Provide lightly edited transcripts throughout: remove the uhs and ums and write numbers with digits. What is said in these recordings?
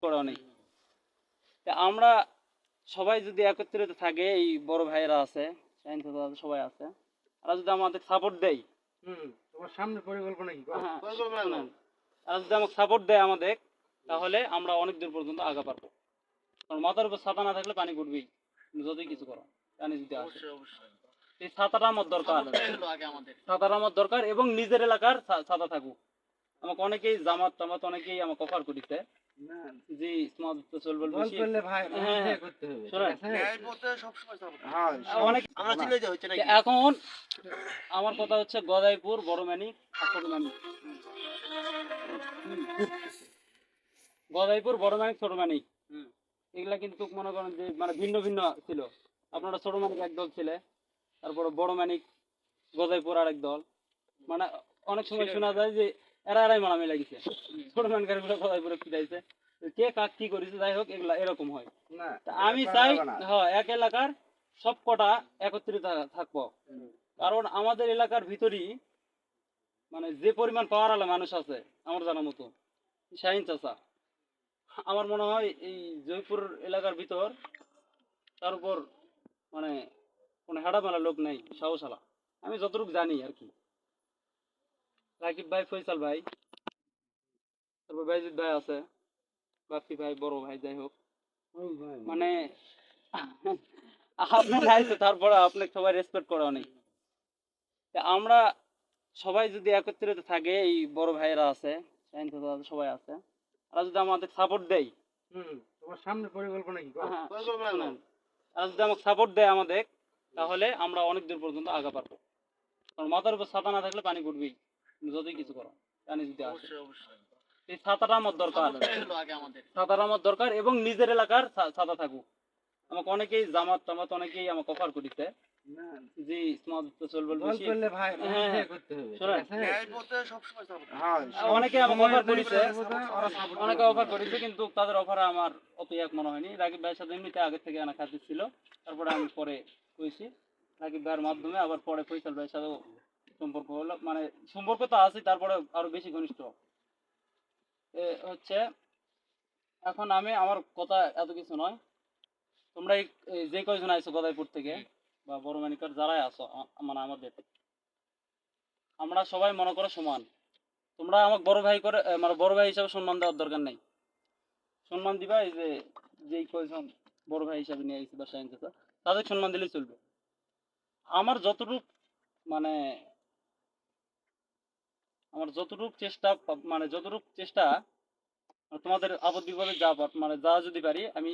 করা নেই। তা আমরা সবাই যদি একত্রিত থাকে, এই বড় ভাইয়েরা আছে, শাহিন চাচা আছে, সবাই আছে, আর যদি আমাদের সাপোর্ট দেয়, তোমার সামনে পরিকল্পনা কি? হ্যাঁ, শুনেন, আর যদি আমাকে সাপোর্ট দেয় আমাদের, তাহলে আমরা অনেক দূর পর্যন্ত আগা পারবো। কারণ মাথার উপর ছাতা না থাকলে পানি ঘুরবেই, তুমি যতই কিছু করো, পানি যদি আসে। এই ছাতাটা আমার দরকার, ছাতাটা আমার দরকার, এবং নিজের এলাকার ছাতা থাকুক। আমাকে অনেকেই জামাত টামাত অনেকেই আমাকে অফার করিতে জি স্মার্ট চলবে বেশি। হ্যাঁ, এখন আমার কথা হচ্ছে গদাইপুর, বড় মানিক, ছোট মানিক। গদাইপুর, বড় মানিক, ছোট মানিক, এগুলা কিন্তু মনে করেন যে মানে ভিন্ন ভিন্ন ছিল। আপনারা ছোট মানিক এক দল ছিলে, তারপরে বড় মানিক, গদাইপুর আরেক দল। মানে অনেক সময় শোনা যায় যে এরাই মারামারি লাগিছে, ছোট মানকার গদাইপুরে ফিরাইছে, কে কাক কি করেছে, যাই হোক এগুলা এরকম হয়। আমি চাই হ্যাঁ এক এলাকার সব কটা একত্রিত থাকবো। কারণ আমাদের এলাকার ভিতরই মানে যে পরিমাণ পাওয়ার আলা মানুষ আছে আমার জানার মতো, শাহিন চাচা, আমার মনে হয় এই জয়পুর এলাকার ভিতর তার উপর মানে কোনো হেডা মেলা লোক নেই সাহসালা, আমি যতটুকু জানি আর কি। রাকিব ভাই, ফয়সাল ভাই, তারপর বাইজিৎ ভাই আছে, বাপ্পি ভাই, বড় ভাই, যাই হোক মানে আপনার আইছে, তারপরে আপনাকে সবাই রেসপেক্ট করা অনেক। আমরা সবাই যদি একত্রিত থাকে, এই বড় ভাইয়েরা আছে, শাহিন চাচা আছে, সবাই আছে, আর যদি আমাদের সাপোর্ট দেয়, তোমার সামনে পরিকল্পনা কি? হ্যাঁ, শুনেন, আর যদি আমাকে সাপোর্ট দেয় আমাদের, তাহলে আমরা অনেক দূর পর্যন্ত আগা পারবো। কারণ মাথার উপর ছাতা না থাকলে পানি ঘুরবেই, তুমি যতই কিছু করো, পানি যদি আসে। এই ছাতাটা আমার দরকার, ছাতাটা আমার দরকার, এবং নিজের এলাকার ছাতা থাকুক। আমাকে অনেকেই জামাত টামাত অনেকেই আমাকে অফার করিতে জি স্মার্ট চলবে বেশি। হ্যাঁ, অনেকে আমাকে অফার করেছে, অনেকে অফার করেছে, কিন্তু তাদের অফারে আমার অত এক মনে হয়নি। রাকিব ভাইয়ের সাথে এমনিতে আগে থেকে আনা খাতির ছিল, তারপরে আমি পরে কইছি রাকিব ভাইয়ের মাধ্যমে, আবার পরে ফয়সাল ভাইয়ের সাথেও সম্পর্ক হলো, মানে সম্পর্ক তো আছে, তারপরে আরো বেশি ঘনিষ্ঠ হচ্ছে। এখন আমি আমার কথা এত কিছু নয়, তোমরা এই যে কয়জন আইছো গদাইপুর থেকে বা বড় মানিকার যারাই আছো, মানে আমাদের, আমরা সবাই মনে করো সমান। তোমরা আমাকে বড় ভাই করে মানে বড় ভাই হিসাবে সম্মান দেওয়ার দরকার নাই, সম্মান দিবা এই যে যেই কয়জন বড় ভাই হিসাবে নিয়ে আইছি বা শাহিন চাচা, তাদের সম্মান দিলেই চলবে। আমার যতটুক মানে আমার যতটুক চেষ্টা, মানে যতটুক চেষ্টা তোমাদের আপদ বিপদে যা মানে যা যদি পারি আমি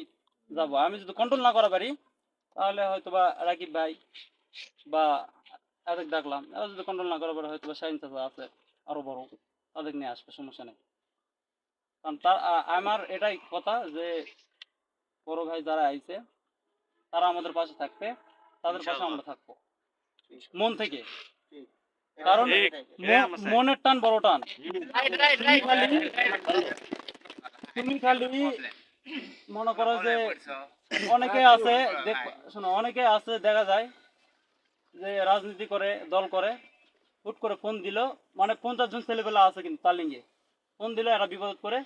যাবো। আমি যদি কন্ট্রোল না করা পারি, তাহলে হয়তো বা রাকিব ভাই বা এদের ডাকলাম, এরা যদি কন্ট্রোল না করা পারে হয়তো বা শাহিন চাচা আছে আরো বড়, তাদের নিয়ে আসবে, সমস্যা নেই। কারণ তার আমার এটাই কথা যে বড় ভাই যারা আইছে তারা আমাদের পাশে থাকবে, তাদের পাশে আমরা থাকবো মন থেকে। কারণ মনের টান বড় টান। তুমি খালি মনে করো যে অনেকে আছে, শোনো, অনেকে আছে দেখা যায় যে রাজনীতি করে, দল করে, হুট করে ফোন দিল, মানে 50 জন ছেলেপেলা আছে কিন্তু তালিঙ্গে, ফোন দিলে এরা বিপদ করে,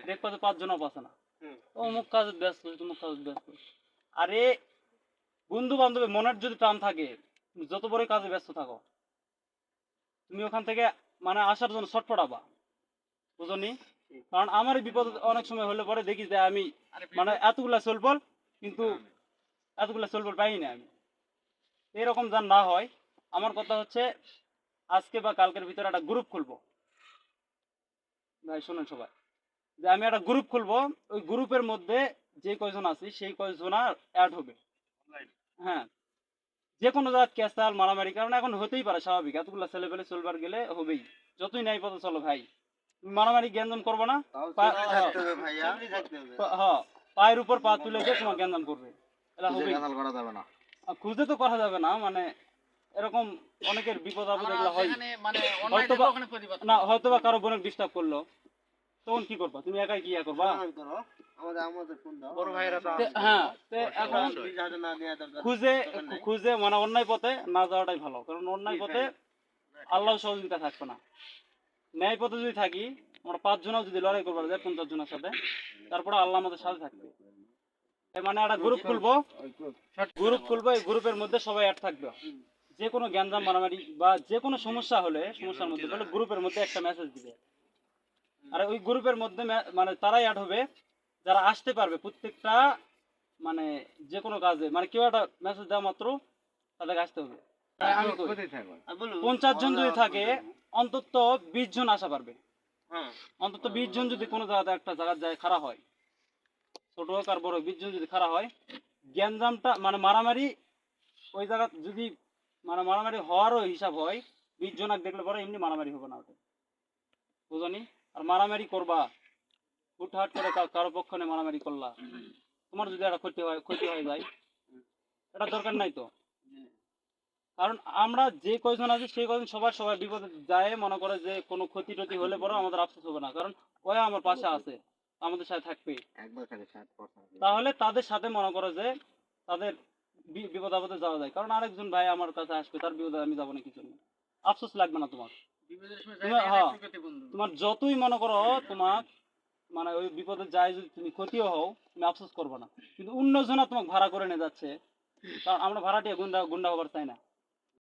দেখবো 5 জনও পাচ্ছে না, অমুক কাজে ব্যস্ত, তমুক কাজে ব্যস্ত। আরে বন্ধু বান্ধবে মনের যদি টান থাকে, তুমি যত বড় কাজে ব্যস্ত থাকো, তুমি ওখান থেকে মানে আসার জন্য ছটফটাবা, বুঝনি? কারণ আমার বিপদ অনেক সময় হলে পরে দেখি যে আমি মানে এতগুলা চলবল, কিন্তু এতগুলা চলবল পাই না আমি। এরকম যেন না হয়, আমার কথা হচ্ছে আজকে বা কালকের ভিতরে একটা গ্রুপ খুলবো। ভাই শুনেন সবাই, যে আমি একটা গ্রুপ খুলবো, ওই গ্রুপের মধ্যে যে কয়জন আছি সেই কয়জন অ্যাড হবে। হ্যাঁ, যে কোনো জায়গায় ক্যাসাল মারামারি, কারণ এখন হতেই পারে, স্বাভাবিক, এতগুলো ছেলে পেলে চলবার গেলে হবেই, যতই নাই পথে চলো ভাই, মারামারি গ্যাঞ্জাম করবো না, হ্যাঁ পায়ের উপর পা তুলে দিয়ে তোমার গ্যাঞ্জাম করবে, এটা হবেই। খুঁজে তো করা যাবে না, মানে এরকম অনেকের বিপদ আপদ এগুলো হয়, না হয়তো বা কারো বোনের ডিস্টার্ব করলো, তখন কি করবা তুমি? একাই কি করবা? হ্যাঁ, এখন খুঁজে খুঁজে মানে অন্যায় পথে না যাওয়াটাই ভালো, কারণ অন্যায় পথে আল্লাহ সহযোগিতা থাকবে না। ন্যায় পথে যদি থাকি, আমরা 5 জনও যদি লড়াই করবো যায় 50 জনের সাথে, তারপরে আল্লাহ আমাদের সাথে থাকবে। এর মানে একটা গ্রুপ খুলবো, এই গ্রুপের মধ্যে সবাই অ্যাড থাকবে। যে কোনো গ্যাঞ্জাম মারামারি বা যে কোনো সমস্যা হলে সমস্যার মধ্যে বলে গ্রুপের মধ্যে একটা মেসেজ দিবে। আর ওই গ্রুপের মধ্যে মানে তারাই অ্যাড হবে যারা আসতে পারবে প্রত্যেকটা, মানে যে কোনো কাজে, মানে কেউ একটা মেসেজ দেওয়া মাত্র তাদেরকে আসতে হবে। আমি কই, কোথায় থাকো? 50 জন যদি থাকে অন্তত 20 জন আসা পারবে। অন্তত 20 জন যদি কোনো জায়গাতে একটা জায়গায় যায় খাড়া হয়, ছোট হোক আর বড়, 20 জন যদি খাড়া হয়, গ্যাঞ্জামটা মানে মারামারি ওই জায়গা যদি মানে মারামারি হওয়ারও হিসাব হয়, 20 জন আর দেখলে পরে এমনি মারামারি হবে না ওটা, বুঝনি? আর মারামারি করবা হুটহাট করে কারো পক্ষ নিয়ে মারামারি করলা, তোমার যদি একটা ক্ষতি হয়ে যায়, এটা দরকার নাই তো। কারণ আমরা যে কয়জন আছি সেই কয়জন সবাই বিপদে যায়, মনে করে যে কোনো ক্ষতি টতি হলে পরে আমাদের আফসোস হবে না, কারণ ওই আমার পাশে আছে, আমাদের সাথে থাকবে। তাহলে তাদের সাথে মনে করো যে তাদের বিপদ আপদে যাওয়া যায়। কারণ আরেকজন ভাই আমার কাছে আসবে, তার বিপদে আমি যাবো না, কিছু আফসোস লাগবে না তোমার। হ্যাঁ, তোমার যতই মনে করো তোমার মানে ওই বিপদে যায়, যদি তুমি ক্ষতিও হও তুমি আফসোস করবে না। কিন্তু অন্যজনা তোমাকে ভাড়া করে নিয়ে যাচ্ছে, কারণ আমরা ভাড়াটিয়া গুন্ডা হবার চাই না।